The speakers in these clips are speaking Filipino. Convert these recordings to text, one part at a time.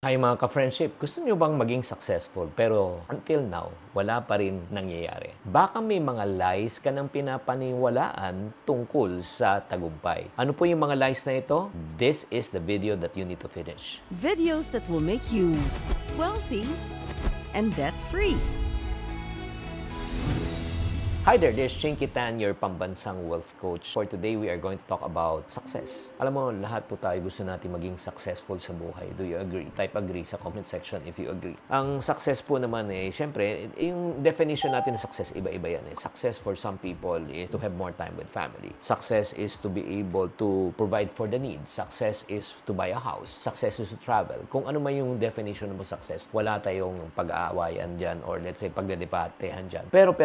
Ay mga ka-friendship, gusto nyo bang maging successful pero until now, wala pa rin nangyayari? Baka may mga lies ka ng pinapaniwalaan tungkol sa tagumpay. Ano po yung mga lies na ito? This is the video that you need to finish. Videos that will make you wealthy and debt-free. Hi there, this is Chinky Tan, your pambansang wealth coach. For today, we are going to talk about success. Alam mo, lahat po tayo gusto natin maging successful sa buhay. Do you agree? Type agree sa comment section if you agree. Ang success po naman syempre, yung definition natin ng success, iba-iba yan. Success for some people is to have more time with family. Success is to be able to provide for the needs. Success is to buy a house. Success is to travel. Kung ano man yung definition mo success, wala tayong pag-aawayan dyan or let's say pagdedipatehan dyan. Pero,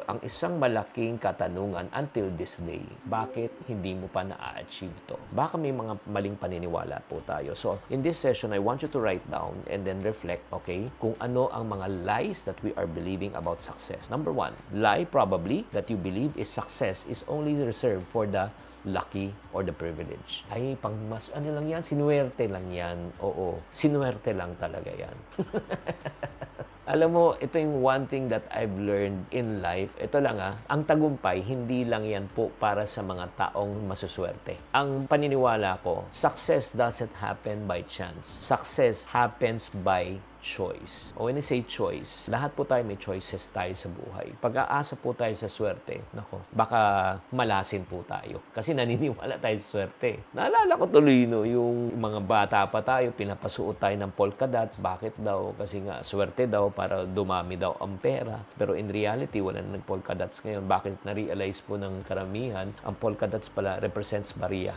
ang isang malaking katanungan until this day, bakit hindi mo pa na-achieve to? Baka may mga maling paniniwala po tayo. So, in this session, I want you to write down and then reflect, okay, kung ano ang mga lies that we are believing about success. Number one, lie probably that you believe is success is only reserved for the lucky or the privilege. Ay, mas ano lang yan, sinuwerte lang yan. Oo, sinuwerte lang talaga yan. Alam mo, ito yung one thing that I've learned in life. Ito lang ang tagumpay, hindi lang yan po para sa mga taong masuswerte. Ang paniniwala ko, success doesn't happen by chance. Success happens by choice. O when I say choice, lahat po tayo may choices tayo sa buhay. Pag-aasa po tayo sa swerte, nako, baka malasin po tayo. Kasi naniniwala tayo sa swerte. Naalala ko tuloy, yung mga bata pa tayo, pinapasuot tayo ng polka dots. Bakit daw? Kasi nga, swerte daw para dumami daw ang pera. Pero in reality, wala na nag-polka dots ngayon. Bakit na-realize po ng karamihan, ang polka dots pala represents Maria.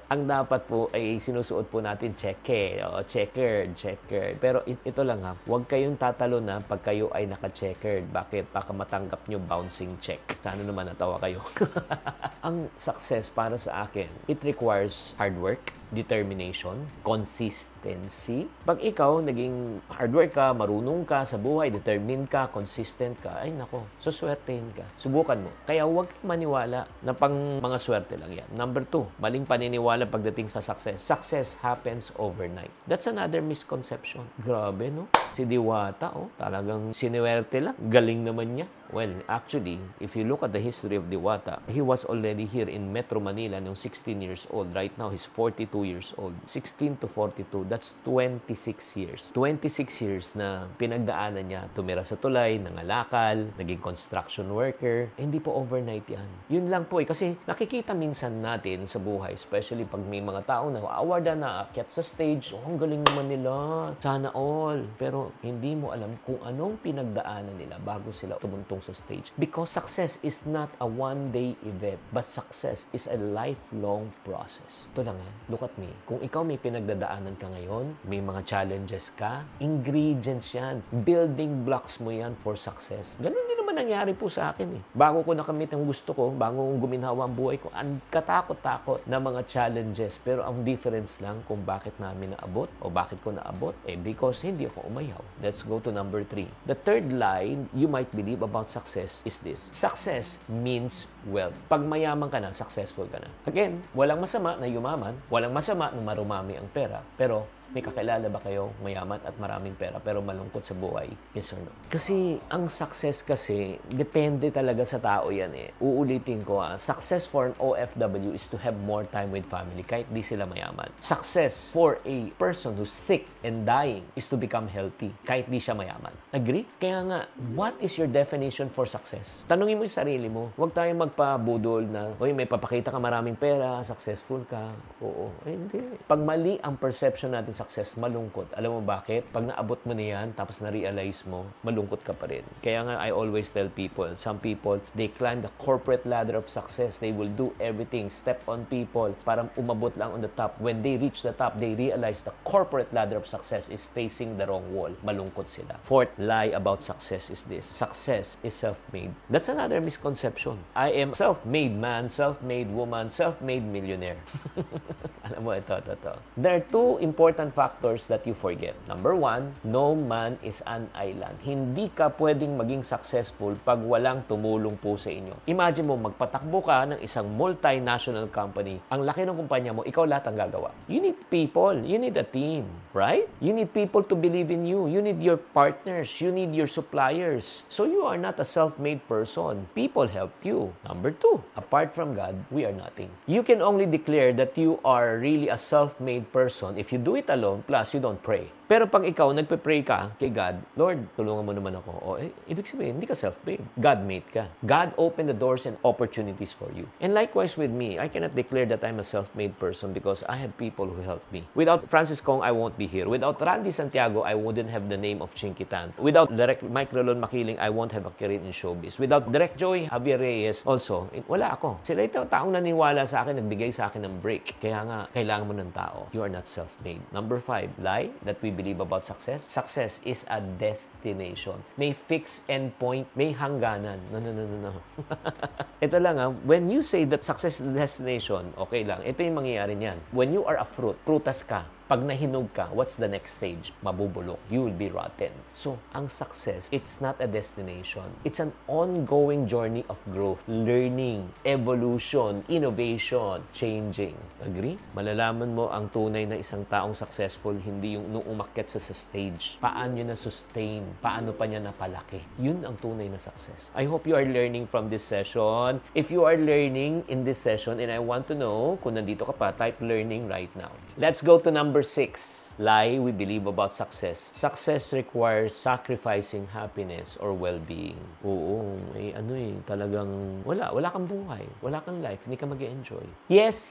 Ang dapat po ay sinusuot po natin checkered. Pero ito lang huwag kayong tatalo na pag kayo ay naka-checkered. Bakit? Baka matanggap nyo bouncing check. Sana naman natawa kayo. Ang success para sa akin, it requires hard work, determination, consistency. Pag ikaw naging hard work ka, marunong ka sa buhay, determined ka, consistent ka, ay nako, suswertehin ka. Subukan mo. Kaya huwag maniwala na pang mga swerte lang yan. Number 2, maling paniniwala pagdating sa success. Success happens overnight. That's another misconception. Grabe, no? Si Diwata, talagang sinuwerte lang. Galing naman niya. Well, actually, if you look at the history of Diwata, he was already here in Metro Manila nung 16 years old. Right now, he's 42 years old. 16 to 42, that's 26 years. 26 years na pinagdaanan niya. Tumira sa tulay, nangalakal, naging construction worker. Hindi po overnight yan. Yun lang po kasi nakikita minsan natin sa buhay, especially pag may mga tao na awardan na akyat sa stage, ang galing naman nila. Sana all. Pero hindi mo alam kung anong pinagdaanan nila bago sila tumuntong sa stage. Because success is not a one-day event, but success is a lifelong process. Ito lang look at me. Kung ikaw may pinagdadaanan ka ngayon, may mga challenges ka, ingredients yan. Building blocks mo yan for success. Ganun din naman nangyari po sa akin Bago ko nakamit ang gusto ko, bago kong guminhawa ang buhay ko, ang katakot-takot na mga challenges. Pero ang difference lang kung bakit namin naabot o bakit ko naabot, because hindi ako umayaw. Let's go to number 3. The third lie you might believe about success is this. Success means wealth. Pag mayaman ka na, successful ka na. Again, walang masama na yumaman, walang masama na marumami ang pera, pero may kakilala ba kayo mayaman at maraming pera pero malungkot sa buhay? Yes or no? Kasi ang success kasi depende talaga sa tao yan Uulitin ko success for an OFW is to have more time with family kahit di sila mayaman. Success for a person who's sick and dying is to become healthy kahit di siya mayaman. Agree? Kaya nga, what is your definition for success? Tanungin mo yung sarili mo. Huwag tayong magpabudol na, may papakita ka maraming pera, successful ka. Oo. Hindi. Pag mali ang perception natin success, malungkot. Alam mo bakit? Pag naabot mo na yan, tapos na-realize mo, malungkot ka pa rin. Kaya nga, I always tell people, some people, they climb the corporate ladder of success. They will do everything, step on people, para umabot lang on the top. When they reach the top, they realize the corporate ladder of success is facing the wrong wall. Malungkot sila. Fourth lie about success is this. Success is self-made. That's another misconception. I am self-made man, self-made woman, self-made millionaire. Alam mo, ito. There are two important important factors that you forget. Number one, no man is an island. Hindi ka pwedeng maging successful pag walang tumulong po sa inyo. Imagine mo, magpatakbo ka ng isang multinational company. Ang laki ng kumpanya mo, ikaw lahat ang gagawa. You need people. You need a team. Right? You need people to believe in you. You need your partners. You need your suppliers. So you are not a self-made person. People helped you. Number two, apart from God, we are nothing. You can only declare that you are really a self-made person if you do it alone, plus you don't pray. Pero pag ikaw nagpe-pray ka kay God, Lord, tulungan mo naman ako. Ibig sabihin, hindi ka self-made. God made ka. God opened the doors and opportunities for you. And likewise with me, I cannot declare that I'm a self-made person because I have people who help me. Without Francis Kong, I won't be here. Without Randy Santiago, I wouldn't have the name of Chinkitan. Without Direct Mike Rolon Makiling, I won't have a career in showbiz. Without Direct Joey Javier Reyes, also, wala ako. Sila ito, taong naniwala sa akin, nagbigay sa akin ng break. Kaya nga, kailangan mo ng tao. You are not self-made. Number 5, lie that we believe about success. Success is a destination. May fixed endpoint, may hangganan. No. Ito lang when you say that success is a destination, okay lang. Ito yung mangyayari niyan. When you are a fruit, prutas ka. Pag nahinog ka, what's the next stage? Mabubulok. You will be rotten. So, ang success, it's not a destination. It's an ongoing journey of growth, learning, evolution, innovation, changing. Agree? Malalaman mo ang tunay na isang taong successful, hindi yung nung umakyat sa stage. Paano niya na-sustain? Paano pa niya napalaki? Yun ang tunay na success. I hope you are learning from this session. If you are learning in this session and I want to know kung nandito ka pa, type learning right now. Let's go to number 6. Lie we believe about success. Success requires sacrificing happiness or well-being. Oo, talagang wala kang buhay, wala kang life, hindi ka mag-enjoy. Yes.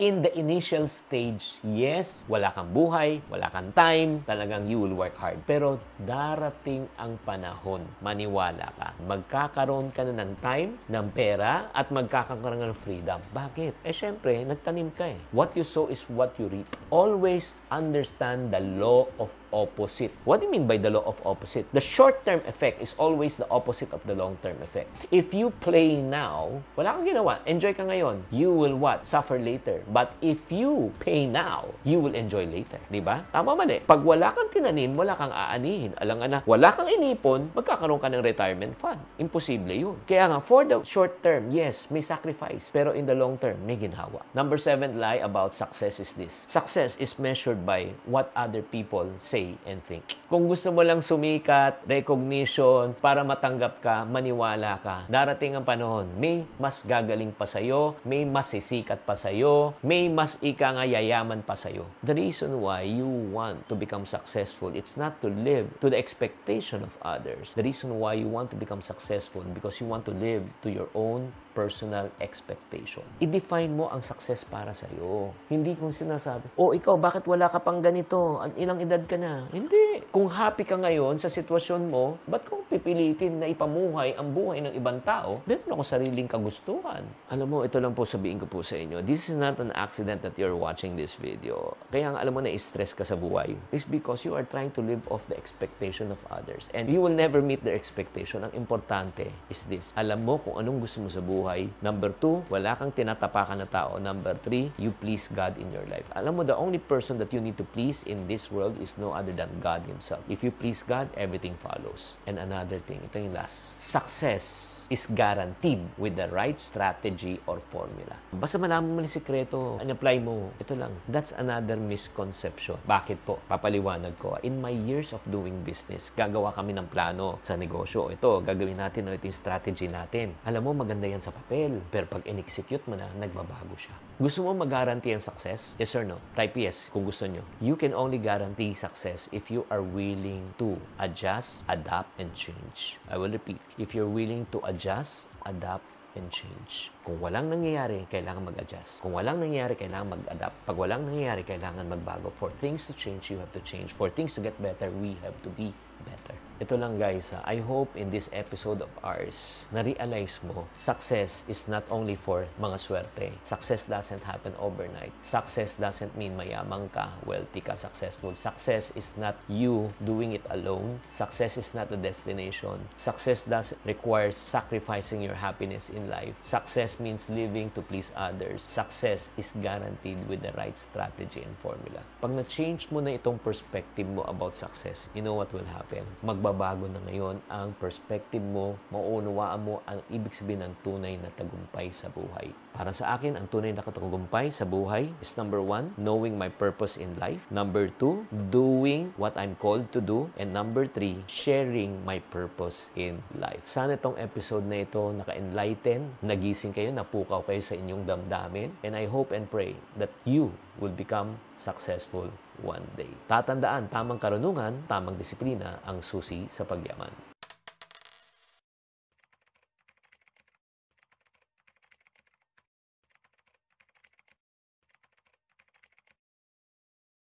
In the initial stage, yes, wala kang buhay, wala kang time, talagang you will work hard. Pero darating ang panahon, maniwala ka, magkakaroon ka na ng time, ng pera, at magkakaroon ng freedom. Bakit? Syempre, nagtanim ka eh. What you sow is what you reap. Always understand the law of opposite. What do you mean by the law of opposite? The short-term effect is always the opposite of the long-term effect. If you play now, wala kang ginawa, enjoy ka ngayon, you will what? Suffer later. But if you pay now, you will enjoy later. Diba? Tama mali. Pag wala kang tinanim, wala kang aanihin. Alam nga na, wala kang inipon, magkakaroon ka ng retirement fund. Imposible yun. Kaya nga, for the short term, yes, may sacrifice. Pero in the long term, may ginhawa. Number 7 lie about success is this. Success is measured by what other people say and think. Kung gusto mo lang sumikat, recognition, para matanggap ka, maniwala ka, darating ang panahon, may mas gagaling pa sa'yo, may mas sisikat pa sa'yo, may mas yayaman pa sa'yo. The reason why you want to become successful, it's not to live to the expectation of others. The reason why you want to become successful because you want to live to your own personal expectation. I-define mo ang success para sa'yo. Hindi kung sinasabi, ikaw, bakit wala ka pang ganito? Ilang edad ka na? Hindi. Kung happy ka ngayon sa sitwasyon mo, ba't kung pipilitin na ipamuhay ang buhay ng ibang tao? Meron ako sariling kagustuhan. Alam mo, ito lang po sabihin ko po sa inyo. This is not an accident that you're watching this video. Kaya nga alam mo na stress ka sa buhay. It's because you are trying to live off the expectation of others. And you will never meet their expectation. Ang importante is this. Alam mo kung anong gusto mo sa buhay. Number 2, wala kang tinatapakan na tao. Number 3, you please God in your life. Alam mo, the only person that you need to please in this world is no other than God Himself. If you please God, everything follows. And another thing, ito yung last. Success is guaranteed with the right strategy or formula. Basta malaman mo yung sikreto, apply mo, ito lang. That's another misconception. Bakit po? Papaliwanag ko. In my years of doing business, gagawa kami ng plano sa negosyo. Ito, gagawin natin, ito yung strategy natin. Alam mo, maganda yan sa papel. Pero pag in-execute mo na, nagbabago siya. Gusto mo mag-guarantee ang success? Yes or no? Type yes kung gusto nyo. You can only guarantee success if you are willing to adjust, adapt, and change. I will repeat. If you're willing to adjust, adapt, and change. Kung walang nangyayari, kailangan mag-adjust. Kung walang nangyayari, kailangan mag-adapt. Pag walang nangyayari, kailangan magbago. For things to change, you have to change. For things to get better, we have to be better. Ito lang guys, I hope in this episode of ours, na-realize mo, success is not only for mga swerte. Success doesn't happen overnight. Success doesn't mean mayamang ka, wealthy ka, successful. Success is not you doing it alone. Success is not a destination. Success doesn't require sacrificing your happiness in life. Success means living to please others. Success is guaranteed with the right strategy and formula. Pag na-change mo na itong perspective mo about success, you know what will happen? Magbabago na ngayon ang perspective mo, mauunawaan mo ang ibig sabihin ng tunay na tagumpay sa buhay. Para sa akin, ang tunay na tagumpay sa buhay is number 1, knowing my purpose in life. Number 2, doing what I'm called to do. And number 3, sharing my purpose in life. Sana itong episode na ito naka-enlighten, nagising kayo, napukaw kayo sa inyong damdamin. And I hope and pray that you will become successful one day. Tatandaan, tamang karunungan, tamang disiplina ang susi sa pagyaman.